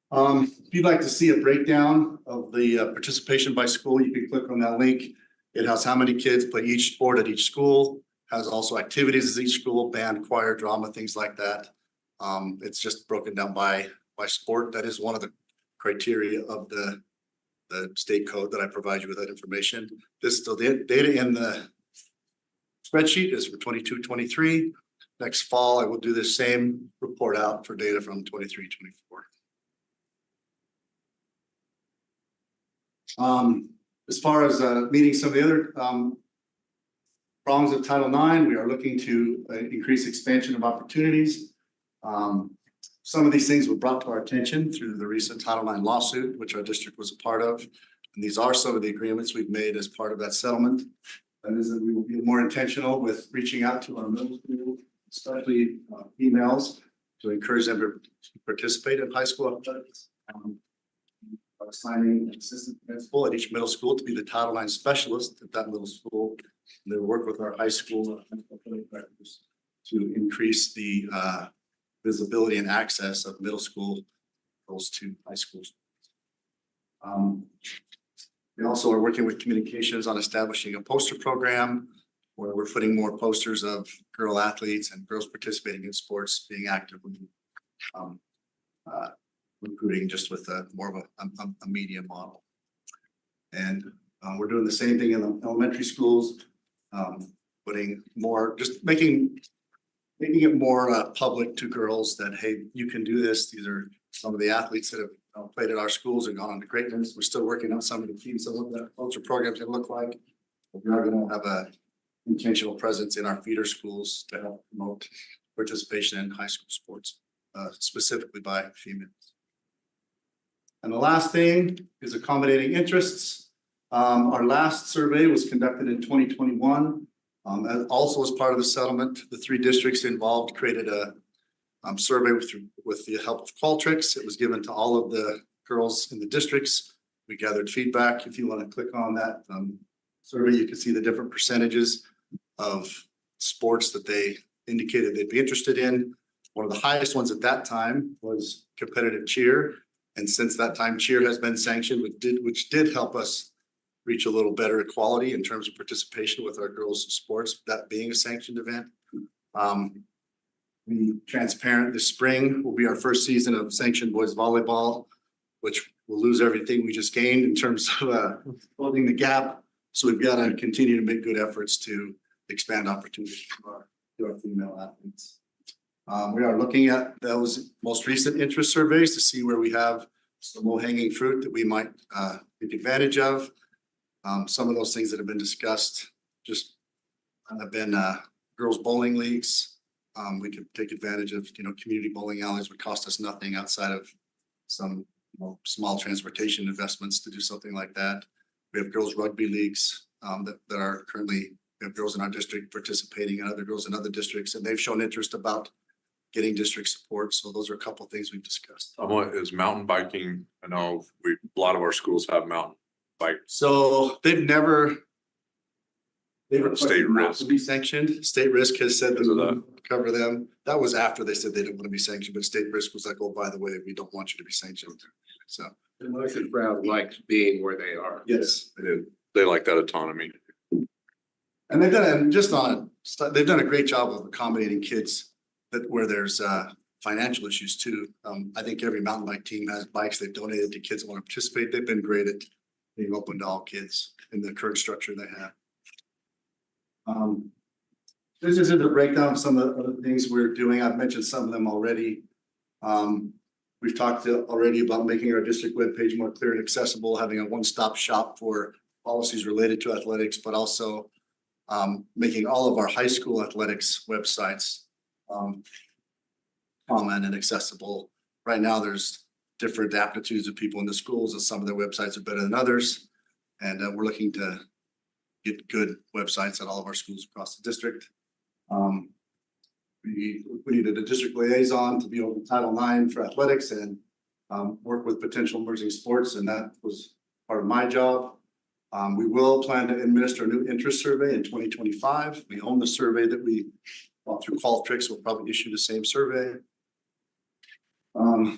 If you'd like to see a breakdown of the participation by school, you can click on that link. It has how many kids play each sport at each school, has also activities at each school, band, choir, drama, things like that. It's just broken down by sport. That is one of the criteria of the state code that I provide you with that information. This, so the data in the spreadsheet is for 22-23. Next fall, I will do the same report out for data from 23-24. As far as meeting some of the other problems of Title IX, we are looking to increase expansion of opportunities. Some of these things were brought to our attention through the recent Title IX lawsuit, which our district was a part of. And these are some of the agreements we've made as part of that settlement. That is that we will be more intentional with reaching out to our middle school, especially females, to encourage them to participate in high school athletics. Assigning an assistant principal at each middle school to be the Title IX specialist at that middle school. And they work with our high school directors to increase the visibility and access of middle school girls to high schools. We also are working with communications on establishing a poster program where we're putting more posters of girl athletes and girls participating in sports being actively recruiting, just with more of a media model. And we're doing the same thing in the elementary schools, putting more, just making it more public to girls that, hey, you can do this. These are some of the athletes that have played at our schools and gone on to greatness. We're still working on some of the teams, some of the culture programs that look like. We are going to have a intentional presence in our feeder schools to help promote participation in high school sports, specifically by females. And the last thing is accommodating interests. Our last survey was conducted in 2021. Also as part of the settlement, the 3 districts involved created a survey with the help of Qualtrics. It was given to all of the girls in the districts. We gathered feedback. If you want to click on that survey, you can see the different percentages of sports that they indicated they'd be interested in. One of the highest ones at that time was competitive cheer. And since that time, cheer has been sanctioned, which did help us reach a little better equality in terms of participation with our girls' sports, that being a sanctioned event. Be transparent, this spring will be our first season of sanctioned boys volleyball, which will lose everything we just gained in terms of closing the gap. So we've got to continue to make good efforts to expand opportunities to our female athletes. We are looking at those most recent interest surveys to see where we have some low-hanging fruit that we might take advantage of. Some of those things that have been discussed just have been girls bowling leagues. We could take advantage of, community bowling alleys would cost us nothing outside of some small transportation investments to do something like that. We have girls rugby leagues that are currently, we have girls in our district participating and other girls in other districts, and they've shown interest about getting district support. So those are a couple of things we've discussed. What is mountain biking? I know a lot of our schools have mountain bike. So they've State risk to be sanctioned. State risk has said Because of that cover them. That was after they said they didn't want to be sanctioned, but state risk was like, oh, by the way, we don't want you to be sanctioned. So. And Motion Crowd likes being where they are. Yes. They like that autonomy. And they've done a great job of accommodating kids where there's financial issues too. I think every mountain bike team has bikes they've donated to kids that want to participate. They've been great at being open to all kids in the current structure they have. This is a breakdown of some of the other things we're doing. I've mentioned some of them already. We've talked already about making our district webpage more clear and accessible, having a one-stop shop for policies related to athletics, but also making all of our high school athletics websites common and accessible. Right now, there's different aptitudes of people in the schools, and some of their websites are better than others. And we're looking to get good websites at all of our schools across the district. We needed a district liaison to be over Title IX for athletics and work with potential emerging sports, and that was part of my job. We will plan to administer a new interest survey in 2025. We own the survey that we bought through Qualtrics. We'll probably issue the same survey.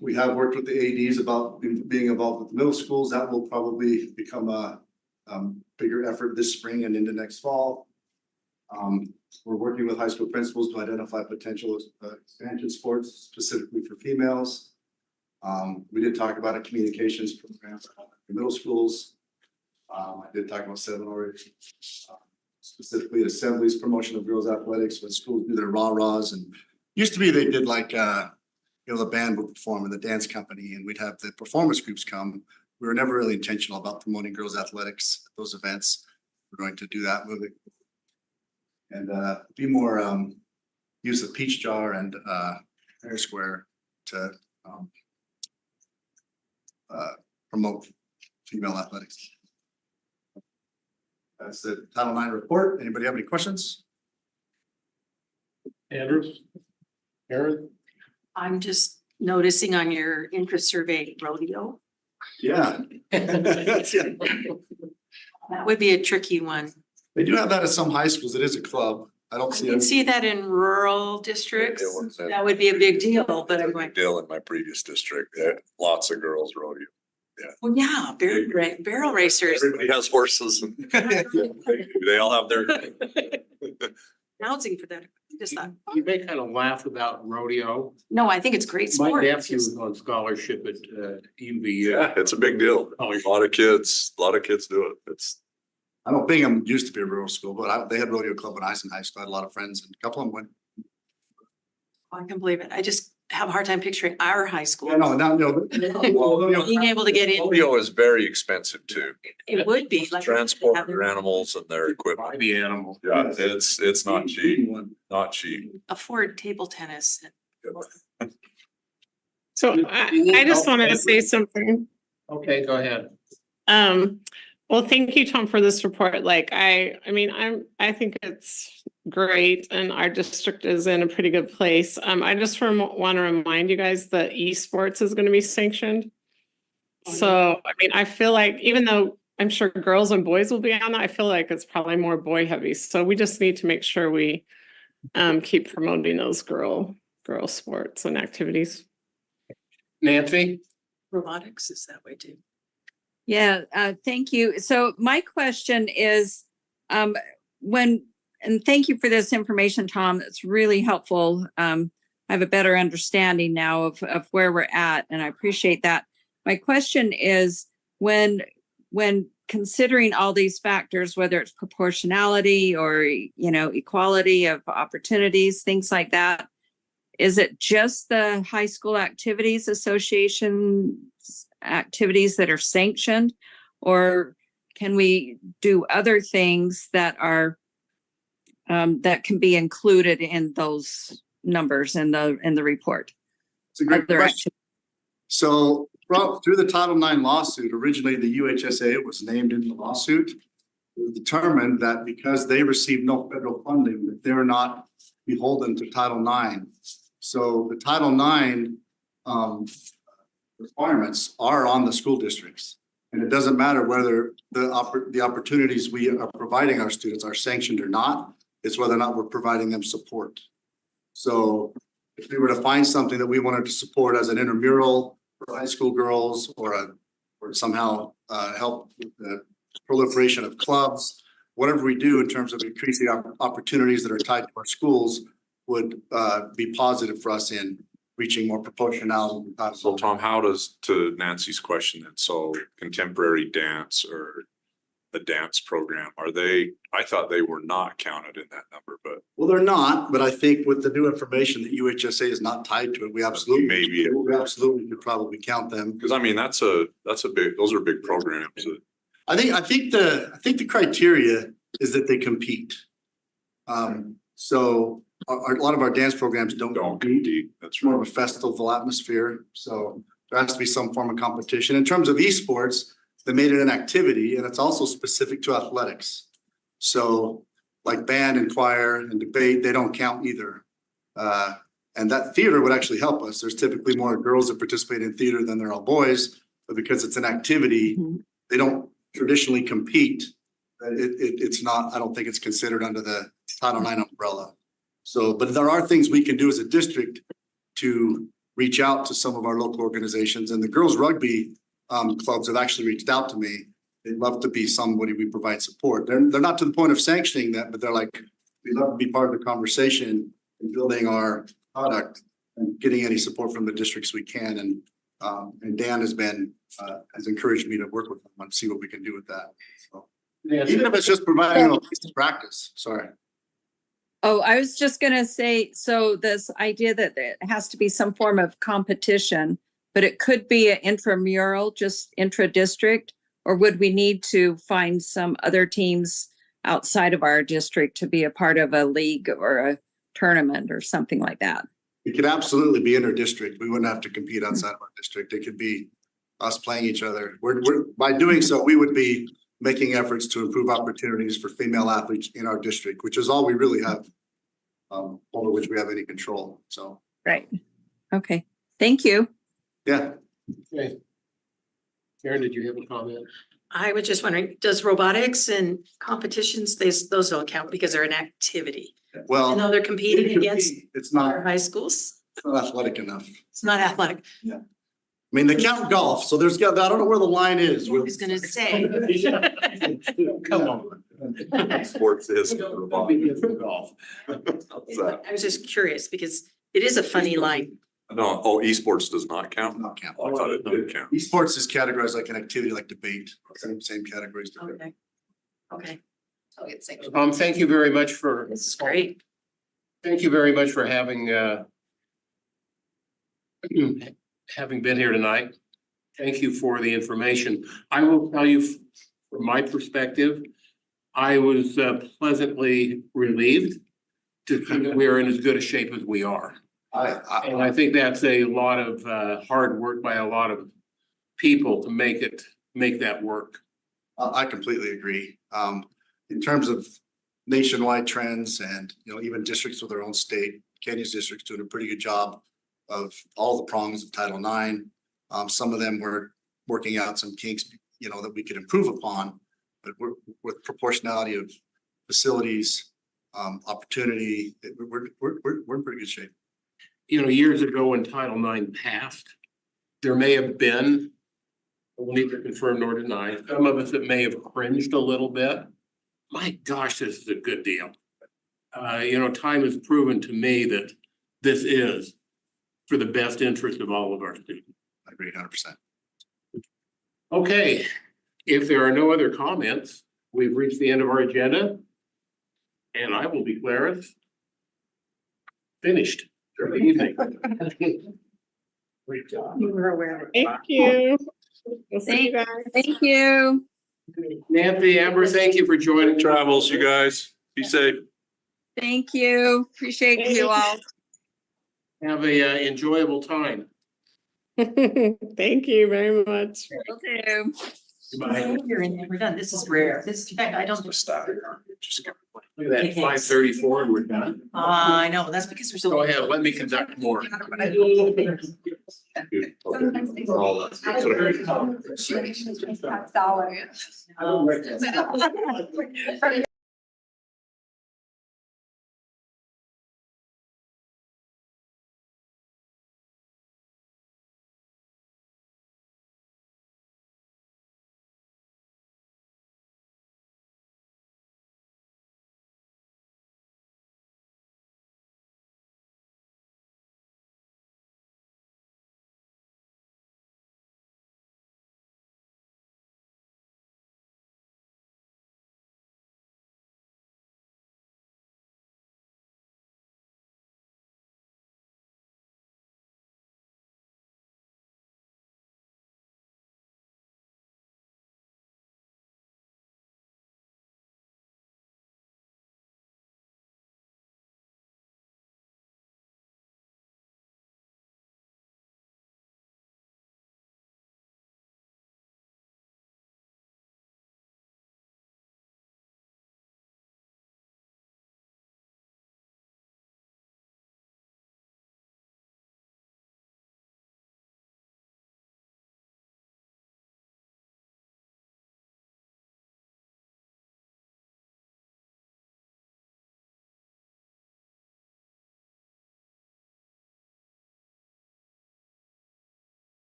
We have worked with the ADs about being involved with the middle schools. That will probably become a bigger effort this spring and into next fall. We're working with high school principals to identify potential expansion sports specifically for females. We did talk about a communications program for middle schools. I did talk about specifically assemblies, promotion of girls athletics when schools do their rah-rahs, and used to be they did like the band would perform in the dance company and we'd have the performance groups come. We were never really intentional about promoting girls athletics at those events. We're going to do that moving and be more use the peach jar and Fair Square to promote female athletics. That's the Title IX report. Anybody have any questions? Andrew? Aaron? I'm just noticing on your interest survey rodeo. Yeah. That would be a tricky one. They do have that at some high schools. It is a club. I don't I see can it. see that in rural districts. Yeah, what's that? That would be a big deal, but I'm going, Deal in my previous district, lots of girls rodeo. well, yeah, barrel racers. Everybody has horses and they all have their. Announcing for that. Just thought, You may kind of laugh about rodeo. no, I think it's great My sport. nephew was on scholarship at UVU. Yeah, it's a big deal. A lot of kids do it. It's. I don't think I'm used to be a rural school, but they had rodeo club when I was in high school. I had a lot of friends and a couple of them went. I can believe it. I just have a hard time picturing our high school. Yeah, no. Being able to get in, Rodeo is very expensive too. it would be like. Transport their animals and their equipment. Buy the animal. Yeah, it's not cheap, not cheap. Afford table tennis. So I just wanted to say something. Okay, go ahead. Well, thank you, Tom, for this report. Like, I think it's great and our district is in a pretty good place. I just want to remind you guys that esports is going to be sanctioned. So, I feel like even though I'm sure girls and boys will be on that, I feel like it's probably more boy heavy. So we just need to make sure we keep promoting those girl sports and activities. Nancy? Robotics is that way too. Yeah, thank you. So my question is, and thank you for this information, Tom. It's really helpful. I have a better understanding now of where we're at, and I appreciate that. My question is, when considering all these factors, whether it's proportionality or, equality of opportunities, things like that, is it just the high school activities association activities that are sanctioned, or can we do other things that are that can be included in those numbers in the report? It's a great Other question. So through the Title IX lawsuit, originally the UHSA was named in the lawsuit. It was determined that because they received no federal funding, that they're not beholden to Title IX. So the Title IX requirements are on the school districts. And it doesn't matter whether the opportunities we are providing our students are sanctioned or not. It's whether or not we're providing them support. So if we were to find something that we wanted to support as an intramural for high school girls or somehow help with the proliferation of clubs, whatever we do in terms of increasing opportunities that are tied to our schools would be positive for us in reaching more proportionality. So Tom, how does, to Nancy's question then, so contemporary dance or the dance program, I thought they were not counted in that number, but. Well, they're not, but I think with the new information that UHSA is not tied to it, we absolutely could probably count them. Because that's a big, those are big programs. I think the criteria is that they compete. So a lot of our dance programs don't compete. That's It's more right. of a festival atmosphere. So there has to be some form of competition. In terms of esports, they made it an activity and it's also specific to athletics. So like band and choir and debate, they don't count either. And that theater would actually help us. There's typically more girls that participate in theater than there are boys, but because it's an activity, they don't traditionally compete. It's not, I don't think it's considered under the Title IX umbrella. So, but there are things we can do as a district to reach out to some of our local organizations, and the girls rugby clubs have actually reached out to me. They'd love to be somebody we provide support. They're not to the point of sanctioning that, but they're like, we'd love to be part of the conversation in building our product and getting any support from the districts we can. And Dan has encouraged me to work with them and see what we can do with that. So even if it's just providing a place to practice, sorry. Oh, I was just gonna say, so this idea that it has to be some form of competition, but it could be an intramural, just intra-district, or would we need to find some other teams outside of our district to be a part of a league or a tournament or something like that? It could absolutely be inter-district. We wouldn't have to compete outside of our district. It could be us playing each other. By doing so, we would be making efforts to improve opportunities for female athletes in our district, which is all we really have, over which we have any control. So. Right. Okay. Thank you. Yeah. Okay. Karen, did you have a comment? I was just wondering, does robotics and competitions, those don't count because they're an activity? Well. Even though they're competing against It's our not high schools? athletic enough. It's not athletic. I mean, they count golf, so I don't know where the line is. I was gonna say. Come on. Sports is. Golf. I was just curious because it is a funny line. No, oh, esports does not count? Not count. I thought it did count. Esports is categorized like an activity like debate, same categories. Okay. Okay, So it's like- Thank you very much for. this is great. Thank you very much for having been here tonight. Thank you for the information. I will tell you from my perspective, I was pleasantly relieved to see that we are in as good a shape as we are. And I think that's a lot of hard work by a lot of people to make that work. I completely agree. In terms of nationwide trends and, even districts with their own state, Kenya's district's doing a pretty good job of all the prongs of Title IX. Some of them were working out some kinks, that we could improve upon, but we're with proportionality of facilities, opportunity, we're in pretty good shape. Years ago when Title IX passed, there may have been, we'll neither confirm nor deny, some of us that may have cringed a little bit. My gosh, this is a good deal. Time has proven to me that this is for the best interest of all of our students. I agree 100%. Okay, if there are no other comments, we've reached the end of our agenda. And I will declare us finished for the evening. Great job. You were aware of it. Thank you. We'll see you guys. Thank you. Nancy, Amber, thank you for joining. Travels, you guys. Be safe. Thank you. Appreciate you all. Have a enjoyable time. Thank you very much. Will do. Goodbye. You're in there, we're done. This is rare. I don't. Look at that, 5:34 and we're done. I know, that's because we're so. Go ahead, let me conduct more. Solid.